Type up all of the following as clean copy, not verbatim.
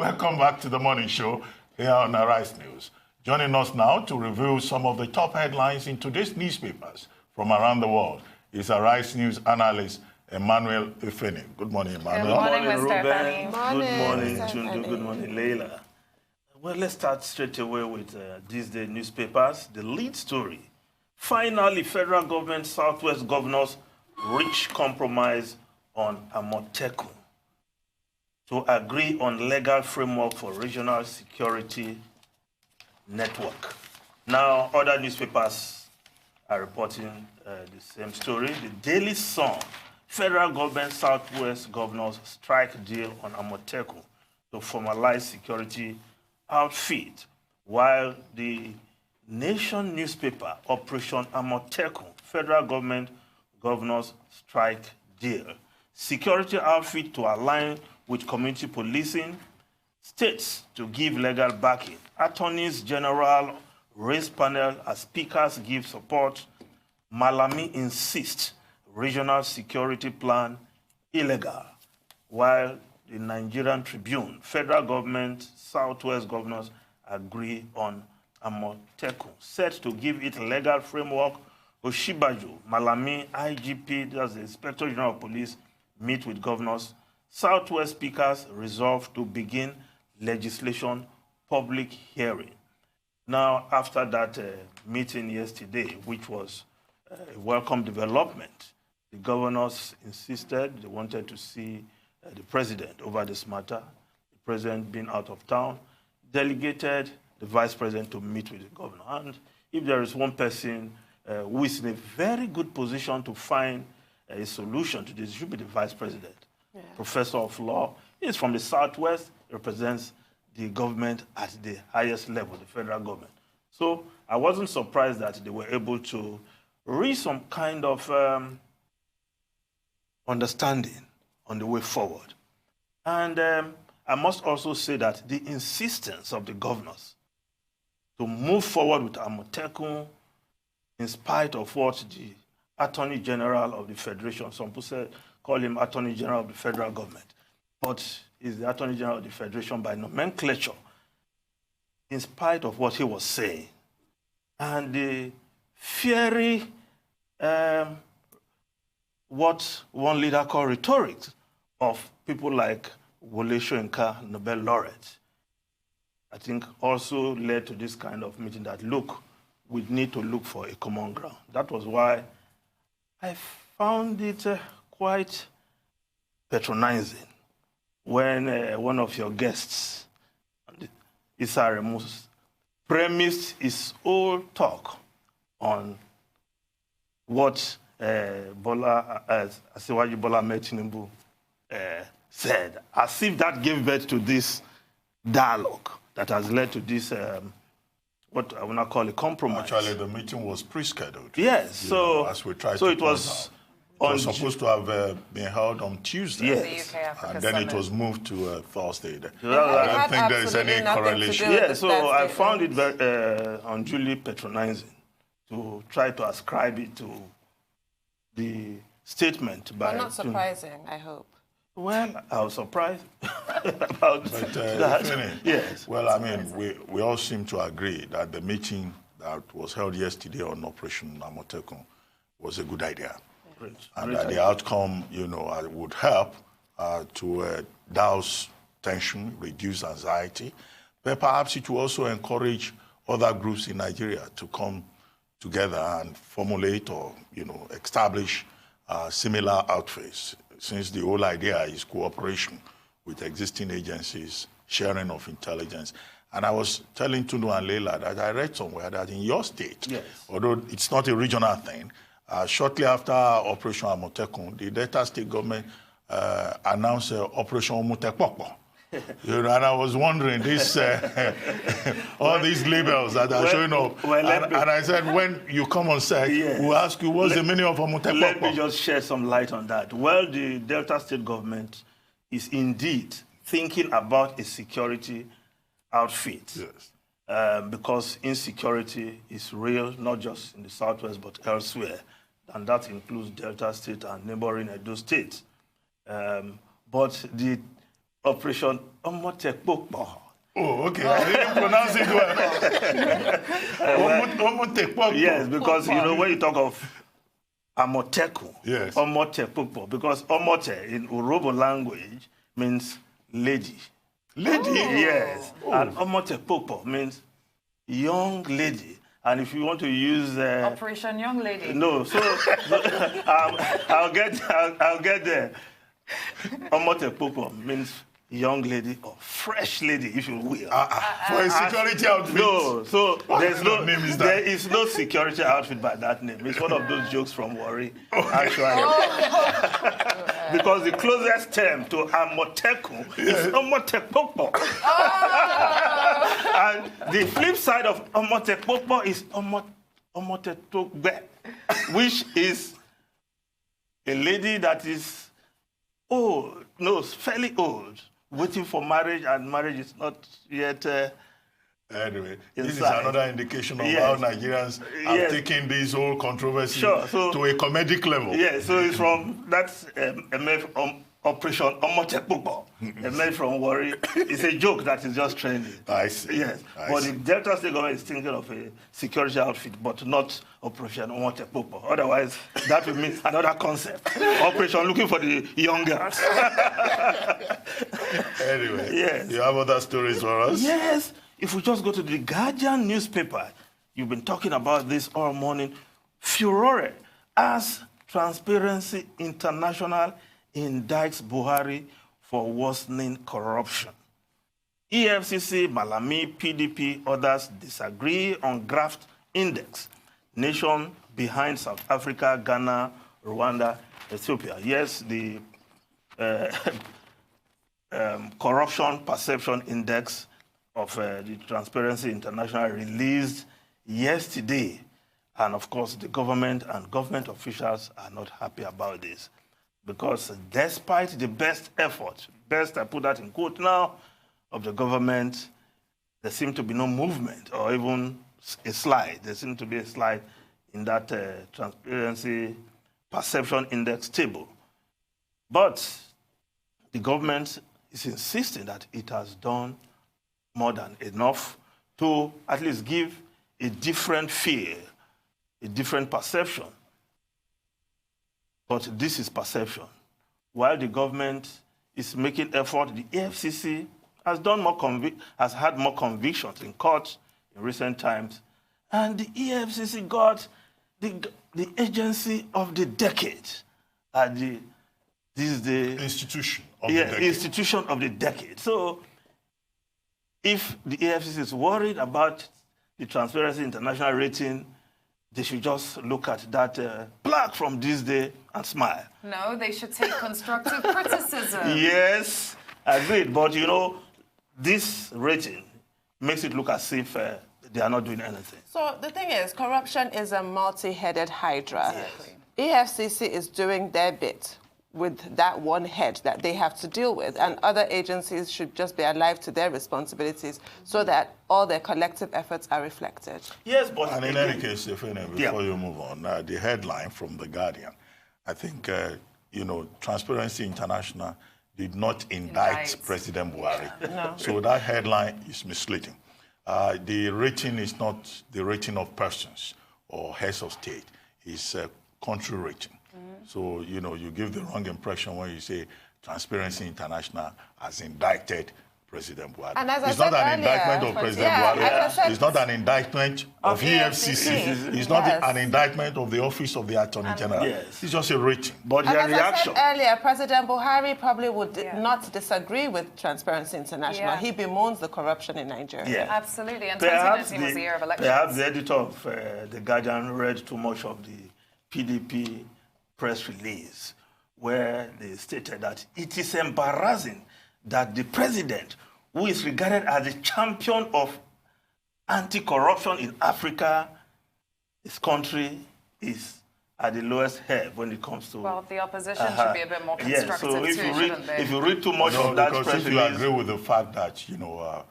Welcome back to the morning show here on Arise News. Joining us now to review some of the top headlines in today's newspapers from around the world is Arise News analyst Emmanuel Efeni. Good morning, Emmanuel. Good morning, Ruben. Efeni. Good morning, Tundu. Good morning, Leila. Well, let's start straight away with these day newspapers. The lead story. Finally, federal government Southwest governors reach compromise on Amotekun to agree on legal framework for regional security network. Now, other newspapers are reporting the same story. The Daily Sun, federal government Southwest governors strike deal on Amotekun to formalize security outfit, while the Nation newspaper, Operation Amotekun, federal government governors strike deal. Security outfit to align with community policing, states to give legal backing. Attorneys General raise panel as speakers give support. Malami insists regional security plan illegal, while the Nigerian Tribune, federal government, Southwest governors agree on Amotekun, set to give it legal framework. Oshibaju, Malami, IGP, that's the Inspector General of Police, meet with governors. Southwest speakers resolve to begin legislation public hearing. Now, after that meeting yesterday, which was a welcome development, the governors insisted they wanted to see the president over this matter. The president being out of town, delegated the vice president to meet with the governor. And if there is one person who is in a very good position to find a solution to this, it should be the vice president. Yeah. Professor of law. He's from the Southwest, represents the government at the highest level, the federal government. So I wasn't surprised that they were able to reach some kind of understanding on the way forward. And I must also say that the insistence of the governors to move forward with Amotekun, in spite of what the Attorney General of the Federation, some people call him Attorney General of the federal government, but he's the Attorney General of the Federation by nomenclature, in spite of what he was saying. And the fiery, what one leader called rhetoric of people like Wole Soyinka, Nobel laureate, I think also led to this kind of meeting that, look, we need to look for a common ground. That was why I found it quite patronizing when one of your guests, Issa Remus, premised his whole talk on what Asiwaju Bola Ahmed Tinubu said, as if that gave birth to this dialogue that has led to this, what I will not call a compromise. Actually, the meeting was pre-scheduled. Yes, so as we tried so to it was. It was supposed to have been held on Tuesday, yes. And then it was moved to Thursday. I don't think there is any correlation. Yeah, so I found it very unduly patronizing to try to ascribe it to the statement by. But not surprising, I hope. Well, I was surprised about that. Yes. Well, I mean, we all seem to agree that the meeting that was held yesterday on Operation Amotekun was a good idea. And that the outcome, would help to douse tension, reduce anxiety, but perhaps it will also encourage other groups in Nigeria to come together and formulate or, establish similar outfits, since the whole idea is cooperation with existing agencies, sharing of intelligence. And I was telling Tundu and Leila that I read somewhere that in your state, yes, although it's not a regional thing, shortly after Operation Amotekun, the Delta State government announced Operation Omutekpokpo. And I was wondering, all these labels that are showing up. And I said, when you come on set, yes, we'll ask you, what's the meaning of Omutekpokpo? Let me just shed some light on that. Well, the Delta State government is indeed thinking about a security outfit. Yes. Because insecurity is real, not just in the Southwest, but elsewhere. And that includes Delta State and neighboring Edo State. But the Operation Omotekpokpo. Oh, okay. I didn't pronounce it well. Yes, because, you know, when you talk of Amotekun, yes. Omotekpokpo, because Omote in Urobo language means lady. Lady? Yes. And Omotekpokpo means young lady. And if you want to use Operation Young Lady. No, so I'll get there. Omotekpokpo means young lady or fresh lady, if you will. For a security outfit. No, so there is is no security outfit by that name. It's one of those jokes from Warri, actually. Because the closest term to Amotekun is Omotekpokpo. And the flip side of Omotekpokpo is Omotetokbe, which is a lady that is old, no, fairly old, waiting for marriage, and marriage is not yet Anyway, inside. This is another indication of how Nigerians have taken this whole controversy to a comedic level. Yes, so it's from, that's Operation Omotekpokpo, emerged from Warri. It's a joke that is just trending. I see. Yes, but the Delta State government is thinking of a security outfit, but not Operation Omotekpokpo. Otherwise, that would mean another concept. Operation looking for the young girls. Anyway, yes. You have other stories for us? Yes. If we just go to the Guardian newspaper, you've been talking about this all morning. Furore as Transparency International indicts Buhari for worsening corruption. EFCC, Malami, PDP, others disagree on graft index. Nation behind South Africa, Ghana, Rwanda, Ethiopia. Yes, the corruption perception index of the Transparency International released yesterday. And of course, the government and government officials are not happy about this. Because despite the best effort, best, I put that in quote now, of the government, there seems to be no movement or even a slide. There seems to be a slide in that Transparency Perception Index table. But the government is insisting that it has done more than enough to at least give a different feel, a different perception. But this is perception. While the government is making effort, the EFCC has done has had more convictions in court in recent times, and the EFCC got the agency of the decade. This is the institution of the decade. Institution of the decade. So, if the EFCC is worried about the Transparency International rating, they should just look at that plaque from this day and smile. No, they should take constructive criticism. Yes, agreed. But, you know, this rating makes it look as if they are not doing anything. So the thing is, corruption is a multi-headed hydra. Yes. EFCC is doing their bit with that one head that they have to deal with, and other agencies should just be alive to their responsibilities so that all their collective efforts are reflected. Yes, but... And in any case, Efeni, before you move on, the headline from The Guardian, I think, you know, Transparency International did not indict President Buhari. No. So that headline is misleading. The rating is not the rating of persons or heads of state. It's a country rating. So, you know, you give the wrong impression when you say Transparency International has indicted President Buhari. And as I it's said not an earlier, indictment of President Buhari. It's not an indictment of EFCC. It's not an indictment of the Office of the Attorney General. Yes. It's just a rating. But their reaction... As I said earlier, President Buhari probably would not disagree with Transparency International. Yeah. He bemoans the corruption in Nigeria. Yeah. Absolutely, and Perhaps 2019 was the year of elections. Perhaps the editor of The Guardian read too much of the PDP press release, where they stated that it is embarrassing that the president, who is regarded as the champion of anti-corruption in Africa, his country is at the lowest ebb when it comes to... Well, the opposition should be a bit more constructive so if too, shouldn't they? If you read too much of that press if you release... agree with the fact that, you know,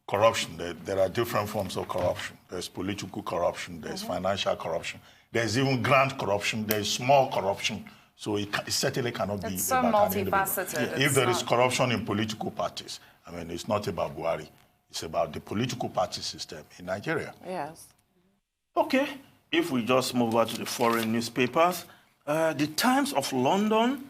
corruption, there are different forms of corruption. There's political corruption, there's financial corruption, there's even grand corruption, there's small corruption, So it certainly cannot be so about an individual. multifaceted. If there is corruption in political parties, I mean, it's not about Buhari. It's about the political party system in Nigeria. Yes. Okay, if we just move over to the foreign newspapers, the Times of London,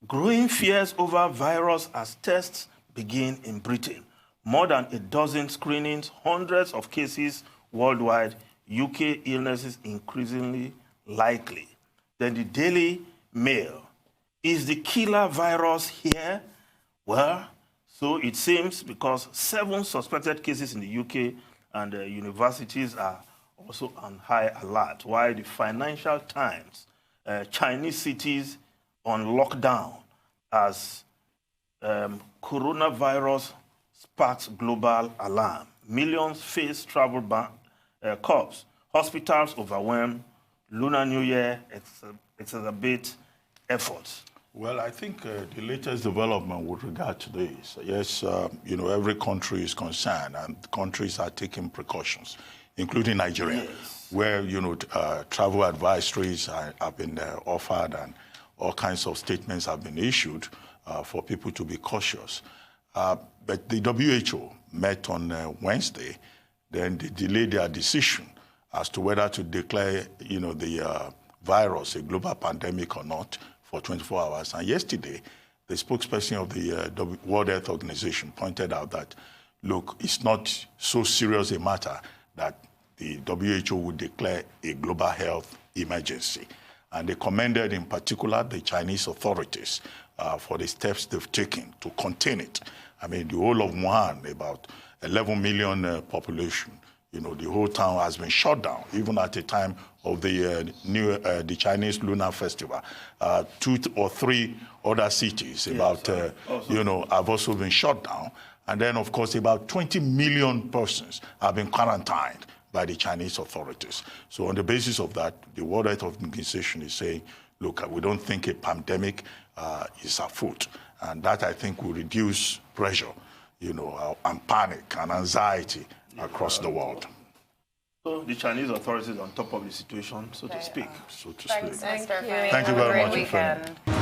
growing fears over virus as tests begin in Britain. More than a dozen screenings, hundreds of cases worldwide, UK illnesses increasingly likely. Then the Daily Mail, is the killer virus here? Well, so it seems, because 7 suspected cases in the UK and universities are also on high alert, while the Financial Times, Chinese cities on lockdown as coronavirus sparks global alarm. Millions face travel ban, curbs. Hospitals overwhelmed. Lunar New Year exacerbate efforts. Well, I think the latest development with regard to this, yes, you know, every country is concerned and countries are taking precautions, including Nigeria, yes, where, you know, travel advisories have been offered and all kinds of statements have been issued for people to be cautious. But the WHO met on Wednesday, then they delayed their decision as to whether to declare, you know, the virus a global pandemic or not for 24 hours. And yesterday, the spokesperson of the World Health Organization pointed out that, look, it's not so serious a matter that the WHO would declare a global health emergency. And they commended in particular the Chinese authorities for the steps they've taken to contain it. I mean, the whole of Wuhan, about 11 million population, you know, the whole town has been shut down, even at the time of the Chinese Lunar Festival. 2 or 3 other cities, you know, have also been shut down. And then, of course, about 20 million persons have been quarantined by the Chinese authorities. So on the basis of that, the World Health Organization is saying, look, we don't think a pandemic is afoot. And that, I think, will reduce pressure, you know, and panic and anxiety across the world. So the Chinese authorities on top of the situation, so to speak. So to Thanks, speak. Mr. Efeni. Thank you Have a very great much, weekend. Efeni.